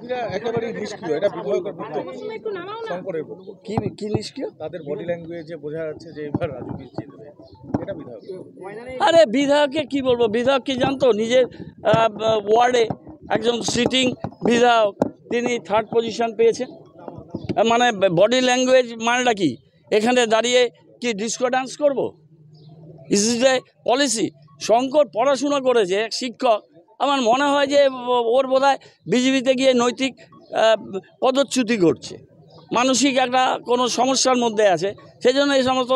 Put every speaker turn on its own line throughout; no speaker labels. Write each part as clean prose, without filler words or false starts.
এরা একেবারেই নিষ্ক্রিয়, এটা বিধায়কের বক্তব্য শঙ্করের বক্তব্য।
কি নিষ্ক্রিয়?
তাদের বডি ল্যাঙ্গুয়েজে বোঝা যাচ্ছে যে এবার রাজু জিতবে, এটা বিধায়ক।
আরে বিধায়ককে কি বলবো, বিধায়ক কি জানতো নিজের ওয়ার্ডে একজন সিটিং বিধায়ক তিনি 3rd পজিশন পেয়েছেন, মানে বডি ল্যাঙ্গুয়েজ মানেটা কি? এখানে দাঁড়িয়ে কি ডিস্কো ডান্স করবো? Is is a policy. Shankar পড়াশোনা করেছে, শিক্ষক। আমার মনে হয় যে ওর বোধহয় বিজেপিতে গিয়ে নৈতিক পদচ্যুতি ঘটছে, মানসিক একটা কোনো সমস্যার মধ্যে আছে, সেই জন্য এই সমস্ত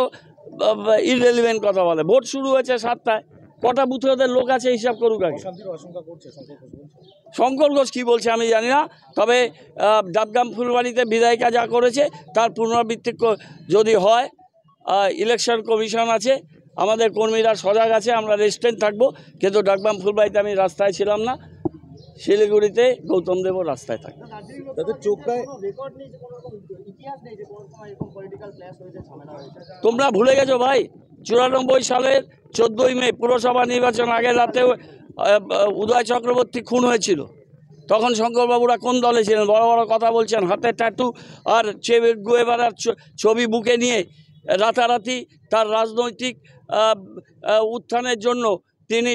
ইররেলিভেন্ট কথা বলে। ভোট শুরু হয়েছে 7টায়, কটা বুথে ওদের লোক আছে হিসাব করুক আগে। শঙ্কর ঘোষ কী বলছে আমি জানি না, তবে ডাবগ্রাম ফুলবাড়িতে বিধায়িকা যা করেছে তার পুনরাবৃত্তি যদি হয়, ইলেকশন কমিশন আছে, আমাদের কর্মীরা সজাগ আছে, আমরা রেস্টেন্ট থাকবো। কিন্তু ডাবগ্রাম ফুলবাড়িতে আমি রাস্তায় ছিলাম না, শিলিগুড়িতে গৌতম দেবও রাস্তায় থাকবে। তোমরা ভুলে গেছো ভাই, 94 সালের 14ই মে পুরসভা নির্বাচন আগের রাতে উদয় চক্রবর্তী খুন হয়েছিল। তখন শঙ্করবাবুরা কোন দলে ছিলেন? বড় বড় কথা বলছেন, হাতে ট্যাটু আর চে গুয়েভারার ছবি বুকে নিয়ে রাতারাতি তার রাজনৈতিক উত্থানের জন্য তিনি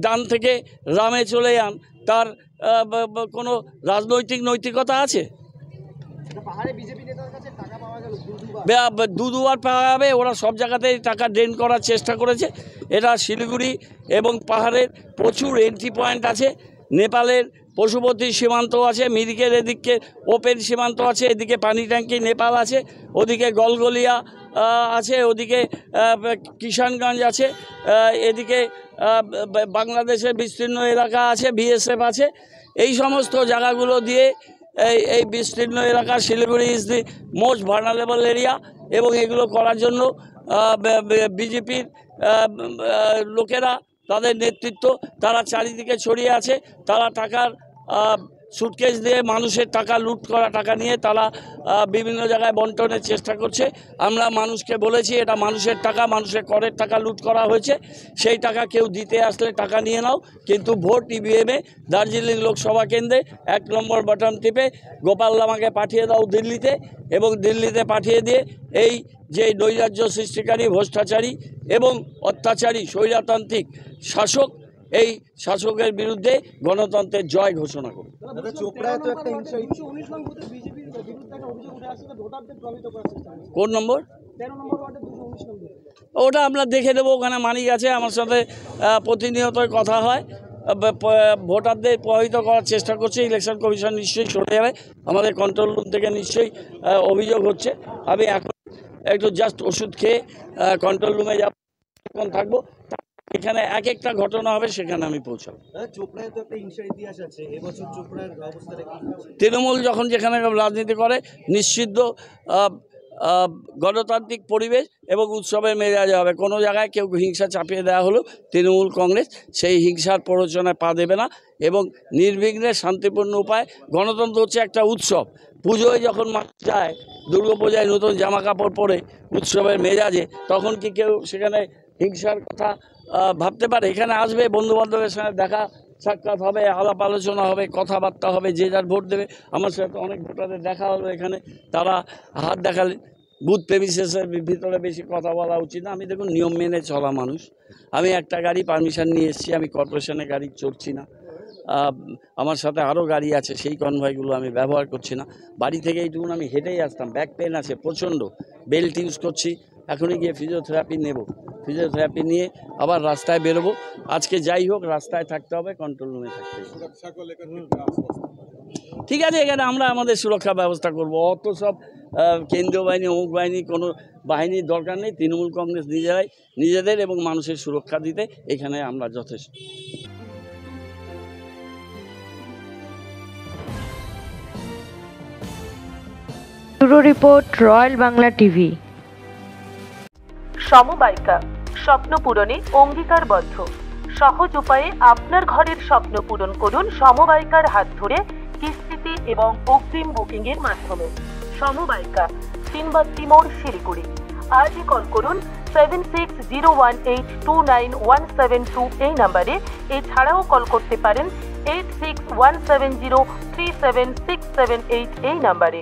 ডান থেকে রামে চলে যান। তার কোনো রাজনৈতিক নৈতিকতা আছে? দুবার পাওয়া যাবে, ওরা সব জায়গাতেই টাকা ড্রেন করার চেষ্টা করেছে। এটা শিলিগুড়ি এবং পাহাড়ের প্রচুর এন্ট্রি পয়েন্ট আছে, নেপালের পশুপতি সীমান্ত আছে, মিরিকের এদিকে ওপেন সীমান্ত আছে, এদিকে পানি ট্যাঙ্কি নেপাল আছে, ওদিকে গলগলিয়া আছে, ওদিকে কিষানগঞ্জ আছে, এদিকে বাংলাদেশের বিস্তীর্ণ এলাকা আছে, বিএসএফ আছে। এই সমস্ত জায়গাগুলো দিয়ে এই বিস্তীর্ণ এলাকা Siliguri is the most vulnerable area, এবং এগুলো করার জন্য বিজেপির লোকেরা, তাদের নেতৃত্ব, তারা চারিদিকে ছড়িয়ে আছে। তারা টাকার সুটকেস দিয়ে মানুষের টাকা লুট করা টাকা নিয়ে তারা বিভিন্ন জায়গায় বন্টনের চেষ্টা করছে। আমরা মানুষকে বলেছি এটা মানুষের টাকা, মানুষের করের টাকা লুট করা হয়েছে, সেই টাকা কেউ দিতে আসলে টাকা নিয়ে নাও, কিন্তু ভোট ইভিএমে দার্জিলিং লোকসভা কেন্দ্রে 1 নম্বর বাটন টিপে গোপাল লামাকে পাঠিয়ে দাও দিল্লিতে, এবং দিল্লিতে পাঠিয়ে দিয়ে এই যে নৈরাজ্য সৃষ্টিকারী, ভ্রষ্টাচারী এবং অত্যাচারী স্বৈরতান্ত্রিক শাসক, এই শাসকের বিরুদ্ধে গণতন্ত্রের জয় ঘোষণা করুন। কোন নম্বর? ওটা আমরা দেখে দেবো, ওখানে মানিক আছে, আমার সাথে প্রতিনিয়তই কথা হয়। ভোটারদের প্রভাবিত করার চেষ্টা করছে, ইলেকশন কমিশন নিশ্চয়ই সরে যাবে, আমাদের কন্ট্রোল রুম থেকে নিশ্চয়ই অভিযোগ হচ্ছে। আমি এখন একটু জাস্ট ওষুধ খেয়ে কন্ট্রোল রুমে যাব, থাকবো, এখানে এক একটা ঘটনা হবে, সেখানে আমি পৌঁছাবো। তৃণমূল যখন যেখানে রাজনীতি করে, নিশ্চিত গণতান্ত্রিক পরিবেশ এবং উৎসবের মেজাজে হবে। কোনো জায়গায় কেউ হিংসা চাপিয়ে দেওয়া হলো, তৃণমূল কংগ্রেস সেই হিংসার প্ররোচনায় পা দেবে না, এবং নির্বিঘ্নে শান্তিপূর্ণ উপায়। গণতন্ত্র হচ্ছে একটা উৎসব। পুজোয় যখন মানুষ যায়, দুর্গাপূজায় নতুন জামা কাপড় পরে উৎসবের মেজাজে, তখন কি কেউ সেখানে হিংসার কথা ভাবতে পারে? এখানে আসবে, বন্ধুবান্ধবের সঙ্গে দেখা সাক্ষাৎ হবে, আলাপ আলোচনা হবে, কথাবার্তা হবে, যে যার ভোট দেবে। আমার সাথে অনেক ভোটারদের দেখা হলো এখানে, তারা হাত দেখালেন। বুথ প্রেমিসেসের ভিতরে বেশি কথা বলা উচিত না। আমি দেখুন নিয়ম মেনে চলা মানুষ, আমি একটা গাড়ি পারমিশন নিয়ে এসেছি, আমি কর্পোরেশনের গাড়ি চড়ছি না। আমার সাথে আরও গাড়ি আছে, সেই কনভয়গুলো আমি ব্যবহার করছি না। বাড়ি থেকে এইটুকুন আমি হেঁটেই আসতাম, ব্যাক পেন আছে প্রচণ্ড, বেল্ট ইউজ করছি, এখনই গিয়ে ফিজিওথেরাপি নেব, ফিজিওথেরাপি নিয়ে আবার রাস্তায় বেরোবো। আজকে যাই হোক রাস্তায় থাকতে হবে, কন্ট্রোল রুমে থাকতে হবে। ঠিক আছে, এখানে আমরা আমাদের সুরক্ষা ব্যবস্থা করব। অত সব কেন্দ্রীয় বাহিনী, অমুক বাহিনী, কোনো বাহিনীর দরকার নেই। তৃণমূল কংগ্রেস নিজেরাই নিজেদের এবং মানুষের সুরক্ষা দিতে এখানে আমরা যথেষ্ট।
Bureau report, Royal Bangla TV.
সমবায়িকা, স্বপ্ন পূরণে অঙ্গীকারবদ্ধ। সহজ উপায়ে আপনার ঘরের স্বপ্ন পূরণ করুন সমবায়িকার হাত ধরে, কিস্তিতে এবং অগ্রিম বুকিং এর মাধ্যমে। সমবায়িকা, সিনবাত্তি মোড়, শিলিগুড়ি। আজই কল করুন 7601829172 এই নম্বরে। এছাড়াও কল করতে পারেন 8617037678 এই নাম্বারে।